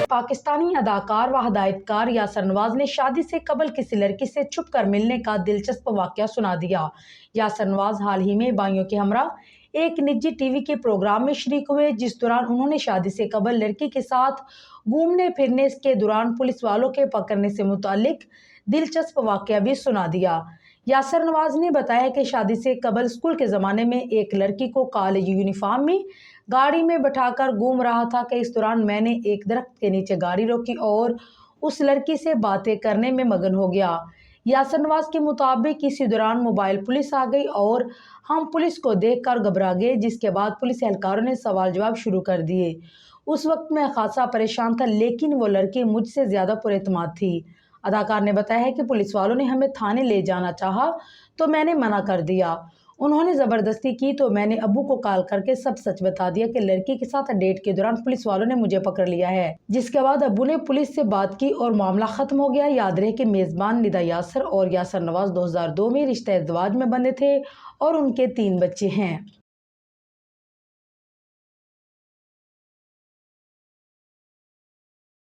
پاکستانی اداکار و ہدایت کار یاسر نواز نے شادی سے قبل کسی لڑکی سے چھپ کر ملنے کا دلچسپ واقعہ سنا دیا۔ یاسر نواز حال ہی میں بھائیوں کے ہمراہ ایک نجی ٹی وی کے پروگرام میں شریک ہوئے، جس دوران انہوں نے شادی سے قبل لڑکی کے ساتھ گھومنے پھرنے کے دوران پولیس والوں کے پکڑنے سے متعلق دلچسپ واقعہ بھی سنا دیا۔ یاسر نواز نے بتایا کہ شادی سے قبل اسکول کے زمانے میں ایک لڑکی کو کالج یونیفارم میں گاڑی میں بٹھا کر گھوم رہا تھا کہ اس دوران میں نے ایک درخت کے نیچے گاڑی روکی اور اس لڑکی سے باتیں کرنے میں مگن ہو گیا۔ یاسر نواز کے مطابق اسی دوران موبائل پولیس آ گئی اور ہم پولیس کو دیکھ کر گھبرا گئے، جس کے بعد پولیس اہلکاروں نے سوال جواب شروع کر دیے۔ اس وقت میں خاصا پریشان تھا، لیکن وہ لڑکی مجھ سے زیادہ پر اعتماد تھی۔ اداکار نے بتایا ہے کہ پولیس والوں نے ہمیں تھانے لے جانا چاہا تو میں نے منع کر دیا۔ انہوں نے زبردستی کی تو میں نے ابو کو کال کر کے سب سچ بتا دیا کہ لڑکی کے ساتھ ڈیٹ کے دوران پولیس والوں نے مجھے پکڑ لیا ہے، جس کے بعد ابو نے پولیس سے بات کی اور معاملہ ختم ہو گیا۔ یاد رہے کہ میزبان ندا یاسر اور یاسر نواز 2002 میں رشتہ ازدواج میں بندھے تھے اور ان کے 3 بچے ہیں۔